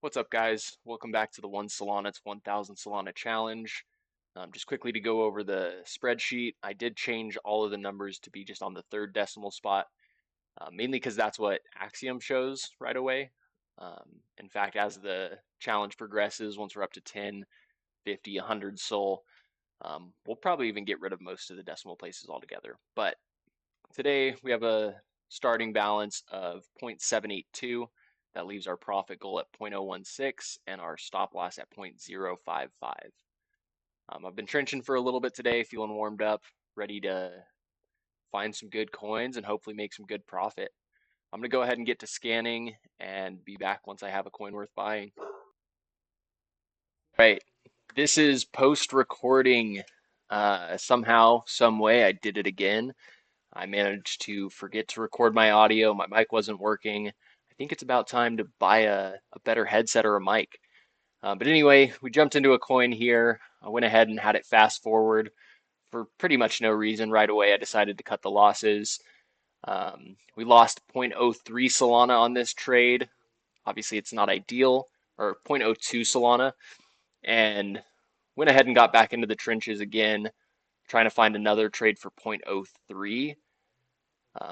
What's up, guys? Welcome back to the One Solana. It's 1000 Solana challenge. Just quickly to go over the spreadsheet, I did change all of the numbers to be just on the third decimal spot, mainly because that's what Axiom shows right away. In fact, as the challenge progresses, once we're up to 10, 50, 100 SOL, we'll probably even get rid of most of the decimal places altogether. But today we have a starting balance of 0.782. That leaves our profit goal at 0.016 and our stop loss at 0.055. I've been trenching for a little bit today, feeling warmed up, ready to find some good coins and hopefully make some good profit. I'm going to go ahead and get to scanning and be back once I have a coin worth buying. Right, this is post-recording. Somehow, some way, I did it again. I managed to forget to record my audio. My mic wasn't working. I think it's about time to buy a better headset or a mic. But anyway, we jumped into a coin here. I went ahead and had it fast forward for pretty much no reason. Right away, I decided to cut the losses. We lost 0.03 Solana on this trade. Obviously, it's not ideal, or 0.02 Solana. And went ahead and got back into the trenches again, trying to find another trade for 0.03.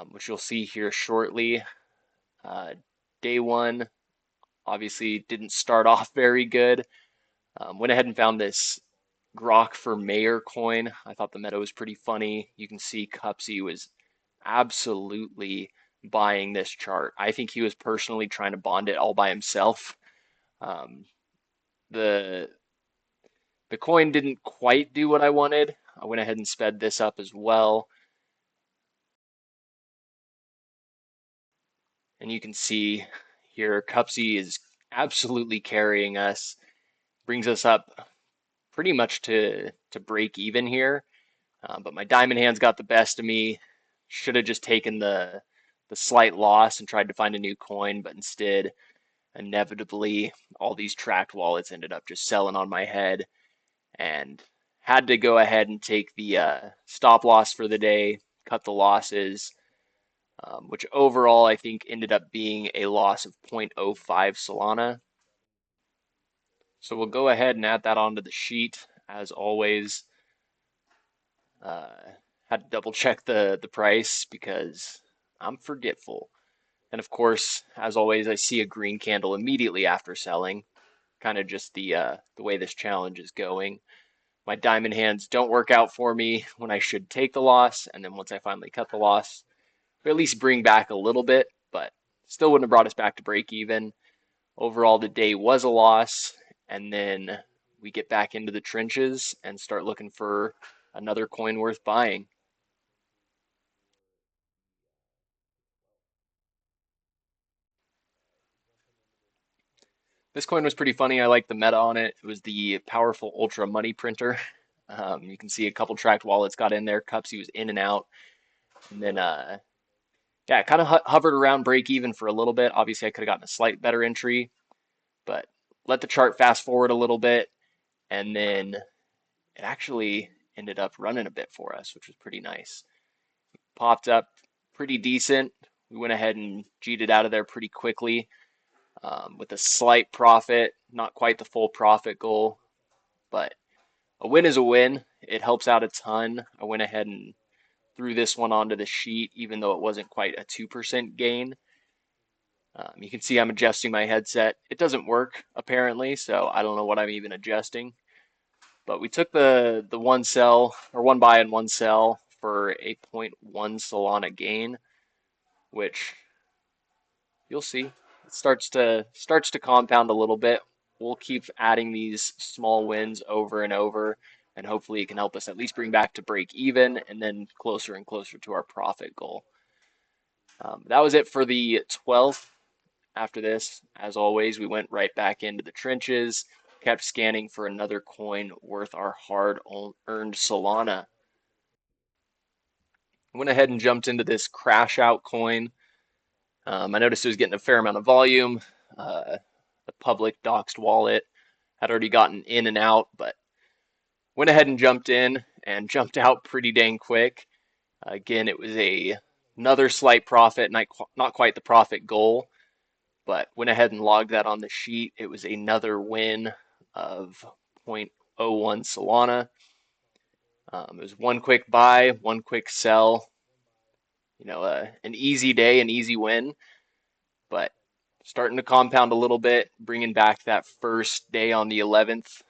Which you'll see here shortly. Day one obviously didn't start off very good. Went ahead and found this Grok for Mayor coin. I thought the meta was pretty funny. You can see Cupsy was absolutely buying this chart. I think he was personally trying to bond it all by himself. The coin didn't quite do what I wanted. I went ahead and sped this up as well. And you can see here, Cupsy is absolutely carrying us, brings us up pretty much to break even here. But my diamond hands got the best of me. Should have just taken the slight loss and tried to find a new coin, but instead, inevitably, all these tracked wallets ended up just selling on my head, and had to go ahead and take the stop loss for the day, cut the losses. Which overall I think ended up being a loss of 0.05 Solana. So we'll go ahead and add that onto the sheet as always. Had to double check the price because I'm forgetful. And of course, as always, I see a green candle immediately after selling. Kind of just the way this challenge is going. My diamond hands don't work out for me when I should take the loss, and then once I finally cut the loss, we at least bring back a little bit, but still wouldn't have brought us back to break even. Overall, the day was a loss, and then we get back into the trenches and start looking for another coin worth buying. This coin was pretty funny. I like the meta on it. It was the powerful ultra money printer. You can see a couple tracked wallets got in there. Cupsy was in and out. And then, yeah, it kind of hovered around break even for a little bit. Obviously, I could have gotten a slight better entry, but let the chart fast forward a little bit. And then it actually ended up running a bit for us, which was pretty nice. Popped up pretty decent. We went ahead and G'd it out of there pretty quickly. With a slight profit, not quite the full profit goal, but a win is a win. It helps out a ton. I went ahead and threw this one onto the sheet, even though it wasn't quite a 2% gain. You can see I'm adjusting my headset. It doesn't work, apparently, so I don't know what I'm even adjusting. But we took the one sell, or one buy and one sell for a 0.1 Solana gain, which you'll see. It starts to compound a little bit. We'll keep adding these small wins over and over, and hopefully it can help us at least bring back to break even and then closer and closer to our profit goal. That was it for the 12th. After this, as always, we went right back into the trenches, kept scanning for another coin worth our hard-earned Solana. Went ahead and jumped into this crash out coin. I noticed it was getting a fair amount of volume. The public doxed wallet had already gotten in and out, but went ahead and jumped in and jumped out pretty dang quick. Again, it was another slight profit, not quite the profit goal, but went ahead and logged that on the sheet. It was another win of zero point zero 0.01 Solana. It was one quick buy, one quick sell. An easy day, an easy win, but starting to compound a little bit, bringing back that first day on the 11th,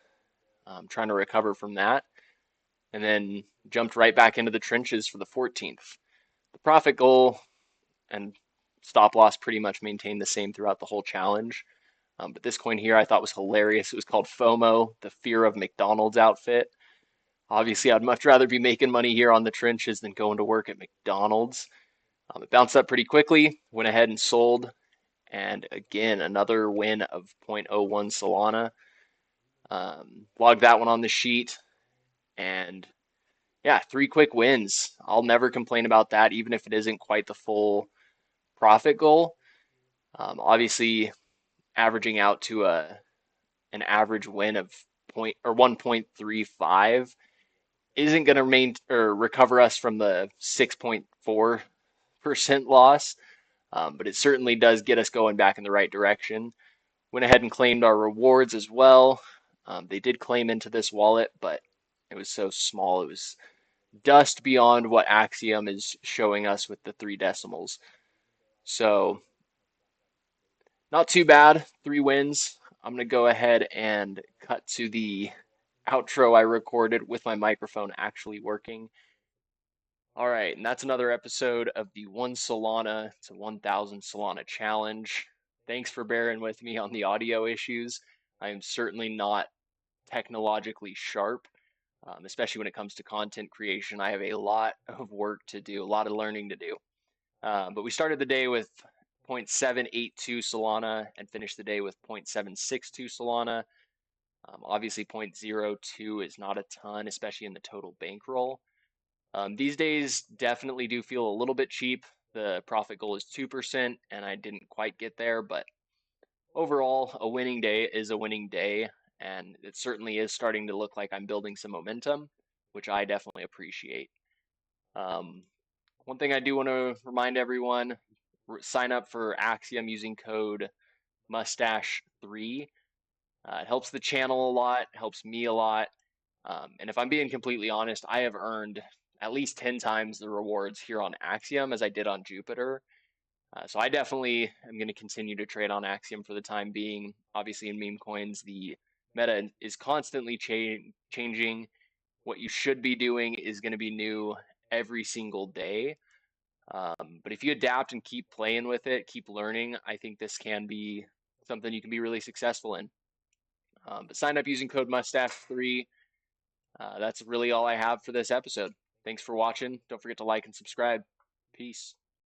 trying to recover from that, and then jumped right back into the trenches for the 14th. The profit goal and stop loss pretty much maintained the same throughout the whole challenge. But this coin here I thought was hilarious. It was called FOMO, the fear of McDonald's outfit. Obviously, I'd much rather be making money here on the trenches than going to work at McDonald's. It bounced up pretty quickly, went ahead and sold, and again, another win of zero point zero 0.01 Solana. Logged that one on the sheet, and yeah, three quick wins. I'll never complain about that, even if it isn't quite the full profit goal. Obviously, averaging out to an average win of 1.35 isn't going to remain or recover us from the 6.4% loss, but it certainly does get us going back in the right direction. Went ahead and claimed our rewards as well. They did claim into this wallet, but it was so small. It was dust beyond what Axiom is showing us with the three decimals. So not too bad. 3 wins. I'm going to go ahead and cut to the outro I recorded with my microphone actually working. All right, and that's another episode of the 1 Solana to 1,000 Solana challenge. Thanks for bearing with me on the audio issues. I am certainly not technologically sharp, especially when it comes to content creation. I have a lot of work to do, a lot of learning to do. But we started the day with 0.782 Solana and finished the day with 0.762 Solana. Obviously, 0.02 is not a ton, especially in the total bankroll. These days definitely do feel a little bit cheap. The profit goal is 2%, and I didn't quite get there, but overall, a winning day is a winning day, and it certainly is starting to look like I'm building some momentum, which I definitely appreciate. Um, One thing I do want to remind everyone, sign up for Axiom using code Mustache3. It helps the channel a lot, helps me a lot. And if I'm being completely honest, I have earned at least 10 times the rewards here on Axiom as I did on Jupiter. So I definitely am going to continue to trade on Axiom for the time being. Obviously, in meme coins, the meta is constantly changing. What you should be doing is going to be new every single day. But if you adapt and keep playing with it, keep learning, I think this can be something you can be really successful in. But sign up using code Mustache3. That's really all I have for this episode. Thanks for watching. Don't forget to like and subscribe. Peace.